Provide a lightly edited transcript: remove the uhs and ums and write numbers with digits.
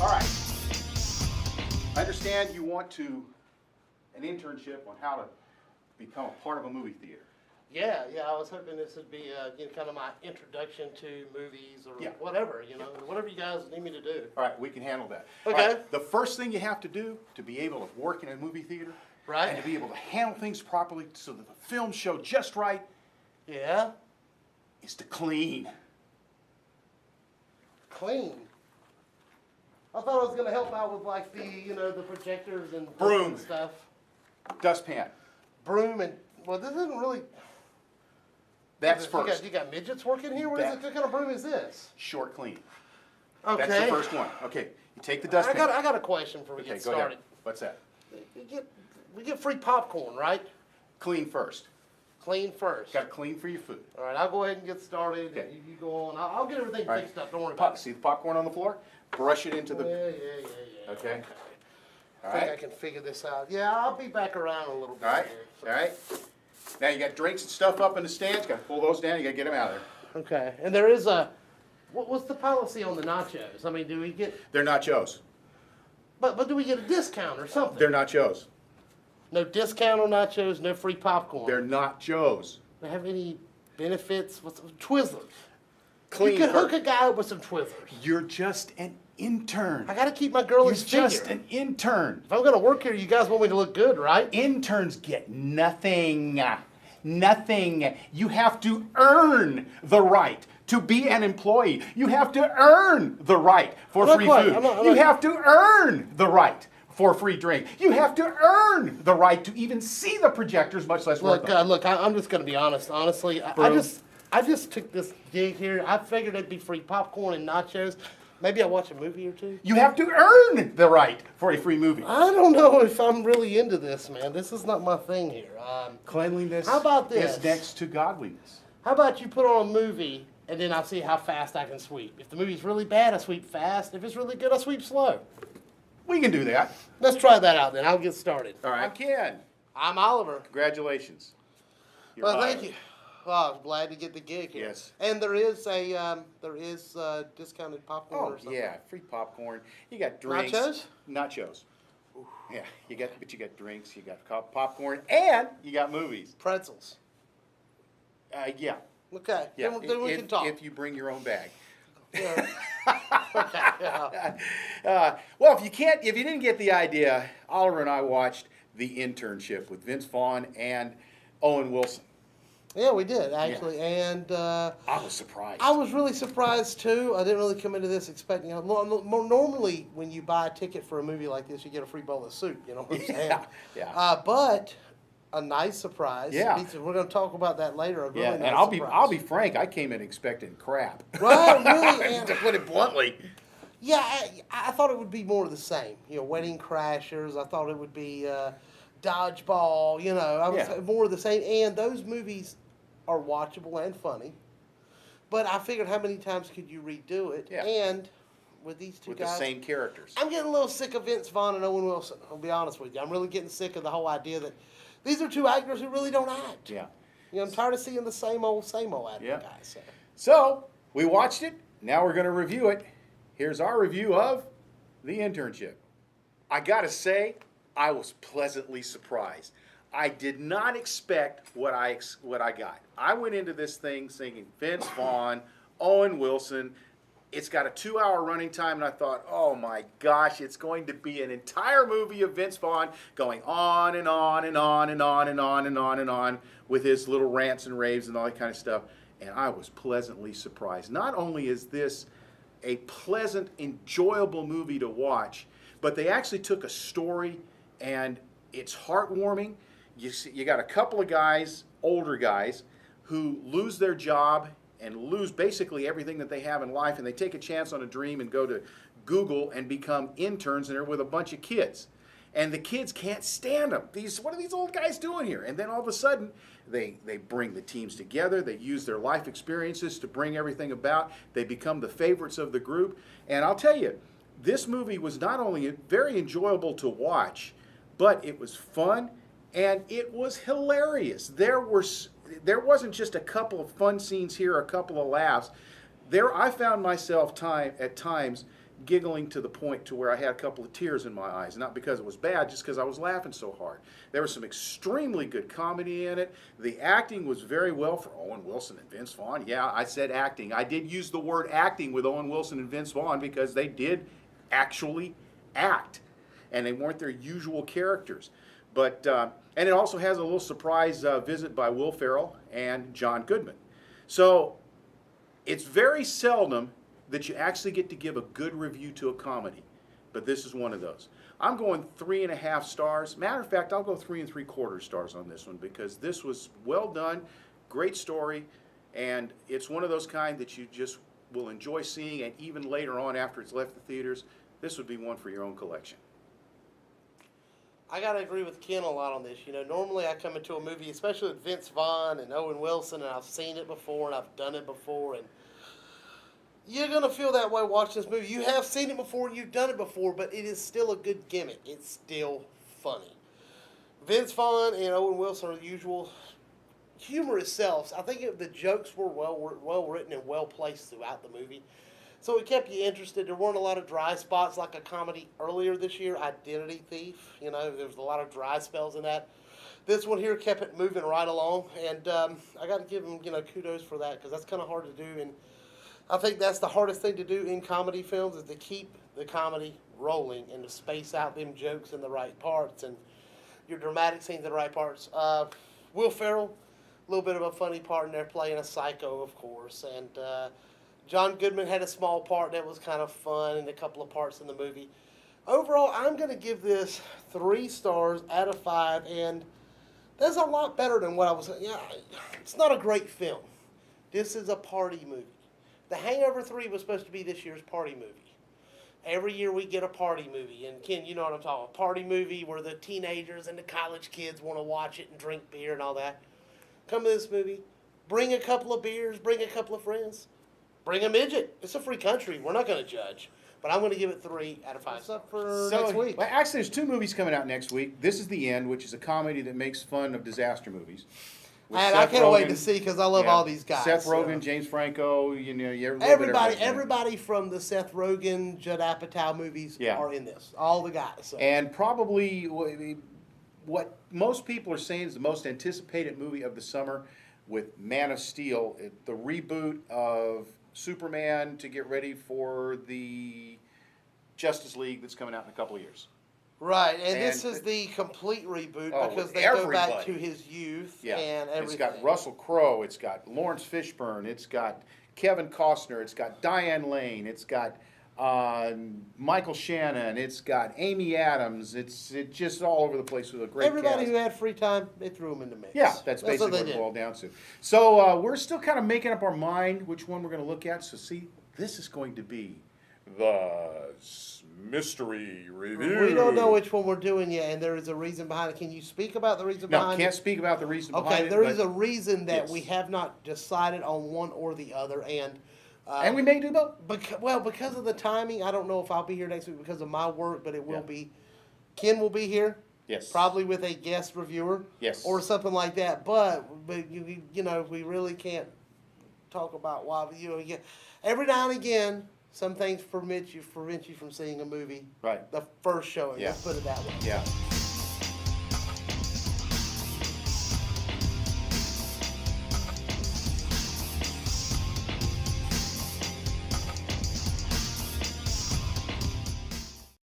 All right. I understand you want an internship on how to become a part of a movie theater. Yeah, I was hoping this would be kind of my introduction to movies or whatever, whatever you guys need me to do. All right, we can handle that. Okay. All right, the first thing you have to do to be able to work in a movie theater and to be able to handle things properly so that the films show just right is to clean. Clean? I thought I was going to help out with like the projectors and Broom. stuff. Dustpan. Broom and, well, this isn't really... That's first. You got midgets working here? What kind of broom is this? Short clean. Okay. That's the first one. Okay, you take the dustpan. I got a question before we get started. Go ahead. What's that? We get free popcorn, right? Clean first. Clean first. Got to clean for your food. All right, I'll go ahead and get started. Okay. You go on. I'll get everything fixed up. Don't worry about it. See the popcorn on the floor? Brush it into the... Yeah. Okay. I think I can figure this out. Yeah, I'll be back around a little bit. All right. Here, so. All right. Now you got drinks and stuff up in the stands. Got to pull those down. You got to get them out of there. Okay. And there is what's the policy on the nachos? I mean, do we get... They're nachos. But do we get a discount or something? They're nachos. No discount on nachos, no free popcorn. They're nachos. Do they have any benefits? What's Twizzlers? Clean You could first. hook a guy up with some Twizzlers. You're just an intern. I got to keep my girlies You're figure. just an intern. If I'm going to work here, you guys want me to look good, right? Interns get nothing. Nothing. You have to earn the right to be an employee. You have to earn the right for free food. You have to earn the right for free drink. You have to earn the right to even see the projectors, much less work them. Look, I'm just going to be honest. Honestly, I just took this gig here. I figured it'd be free popcorn and nachos. Maybe I'll watch a movie or two. You have to earn the right for a free movie. I don't know if I'm really into this, man. This is not my thing here. Cleanliness how about this? is next to godliness. How about you put on a movie, and then I'll see how fast I can sweep. If the movie's really bad, I sweep fast. If it's really good, I sweep slow. We can do that. Let's try that out then. I'll get started. All right. I'm Ken. I'm Oliver. Congratulations. Well, thank you. Well, I was glad to get the gig here. Yes. And there is discounted popcorn or something. Yeah, free popcorn. You got drinks. Nachos? Nachos. Yeah, you got drinks, you got popcorn, and you got movies. Pretzels. Yeah. Okay. Yeah. Then we can talk. If you bring your own bag. Yeah. Okay. Yeah. Well, if you didn't get the idea, Oliver and I watched The Internship with Vaughn and Owen Wilson. Yeah, we did actually, and I was surprised. I was really surprised too. I didn't really come into this expecting. Normally, when you buy a ticket for a movie like this, you get a free bowl of soup. You know what I'm saying? Yeah. But a nice surprise. Yeah. We're going to talk about that later. A really Yeah, nice and surprise. I'll be frank. I came in expecting crap. Right, really. And, to put it bluntly. yeah, I thought it would be more of the same. Wedding Crashers. I thought it would be Dodgeball. I was more of the same. And those movies are watchable and funny. But I figured, how many times could you redo it? Yeah. And with these two guys, With the same characters. I'm getting a little sick of Vaughn and Owen Wilson. I'll be honest with you. I'm really getting sick of the whole idea that these are two actors who really don't act. Yeah. I'm tired of seeing the same old acting guys. So, we watched it. Now we're going to review it. Here's our review of The Internship. I got to say, I was pleasantly surprised. I did not expect what I got. I went into this thing thinking Vaughn, Owen Wilson. It's got a 2-hour running time, and I thought, oh my gosh, it's going to be an entire movie of Vaughn going on and on and on and on and on and on and on with his little rants and raves and all that kind of stuff. And I was pleasantly surprised. Not only is this a pleasant, enjoyable movie to watch, but they actually took a story and it's heartwarming. You got a couple of guys, older guys, who lose their job and lose basically everything that they have in life, and they take a chance on a dream and go to Google and become interns, and they're with a bunch of kids. And the kids can't stand them. What are these old guys doing here? And then all of a sudden, they bring the teams together. They use their life experiences to bring everything about. They become the favorites of the group. And I'll tell you, this movie was not only very enjoyable to watch, but it was fun. And it was hilarious. There wasn't just a couple of fun scenes here, a couple of laughs. I found myself at times giggling to the point to where I had a couple of tears in my eyes. Not because it was bad, just because I was laughing so hard. There was some extremely good comedy in it. The acting was very well for Owen Wilson and Vince Vaughn. Yeah, I said acting. I did use the word acting with Owen Wilson and Vince Vaughn because they did actually act, and they weren't their usual characters. But and it also has a little surprise visit by Will Ferrell and John Goodman. So it's very seldom that you actually get to give a good review to a comedy, but this is one of those. I'm going 3.5 stars. Matter of fact, I'll go 3 3/4 stars on this one because this was well done, great story, and it's one of those kind that you just will enjoy seeing, and even later on after it's left the theaters, this would be one for your own collection. I gotta agree with Ken a lot on this. You know, normally I come into a movie, especially with Vince Vaughn and Owen Wilson, and I've seen it before and I've done it before, and you're gonna feel that way watching this movie. You have seen it before, you've done it before, but it is still a good gimmick. It's still funny. Vince Vaughn and Owen Wilson are the usual humorous selves. I think the jokes were well written and well placed throughout the movie. So it kept you interested. There weren't a lot of dry spots like a comedy earlier this year, Identity Thief. You know, there was a lot of dry spells in that. This one here kept it moving right along, and I got to give them, kudos for that because that's kind of hard to do. And I think that's the hardest thing to do in comedy films is to keep the comedy rolling and to space out them jokes in the right parts and your dramatic scenes in the right parts. Will Ferrell, a little bit of a funny part in there, playing a psycho, of course, and John Goodman had a small part that was kind of fun and a couple of parts in the movie. Overall, I'm going to give this 3 stars out of 5, and that's a lot better than what I was. It's not a great film. This is a party movie. The Hangover 3 was supposed to be this year's party movie. Every year we get a party movie, and Ken, you know what I'm talking about. A party movie where the teenagers and the college kids want to watch it and drink beer and all that. Come to this movie, bring a couple of beers, bring a couple of friends. Bring a midget. It's a free country. We're not going to judge. But I'm going to give it 3 out of 5. What's up for next week? Well, actually, there's 2 movies coming out next week. This is The End, which is a comedy that makes fun of disaster movies. And I can't wait to see because I love all these guys. Seth Rogen, James Franco, everybody from the Seth Rogen, Judd Apatow movies are in this. All the guys. So. And probably what most people are saying is the most anticipated movie of the summer with Man of Steel, the reboot of Superman to get ready for the Justice League that's coming out in a couple of years. Right, and this is the complete reboot because they go back to his youth and everything. It's got Russell Crowe, it's got Lawrence Fishburne, it's got Kevin Costner, it's got Diane Lane, it's got Michael Shannon, it's got Amy Adams, it's just all over the place with a great Everybody cast. who had free time, they threw them in the mix. Yeah, that's basically what it boiled down to. So we're still kind of making up our mind which one we're going to look at. So see, this is going to be the mystery review. We don't know which one we're doing yet, and there is a reason behind it. Can you speak about the reason behind it? No, can't speak about the reason behind it. Okay, there is a reason that we have not decided on one or the other, and we may do both. Because of the timing, I don't know if I'll be here next week because of my work, but it will be. Ken will be here. Yes. Probably with a guest reviewer. Yes. Or something like that. But we really can't talk about why. Every now and again, some things prevent you from seeing a movie. Right. The first showing. Yeah. Let's put it that way. Yeah.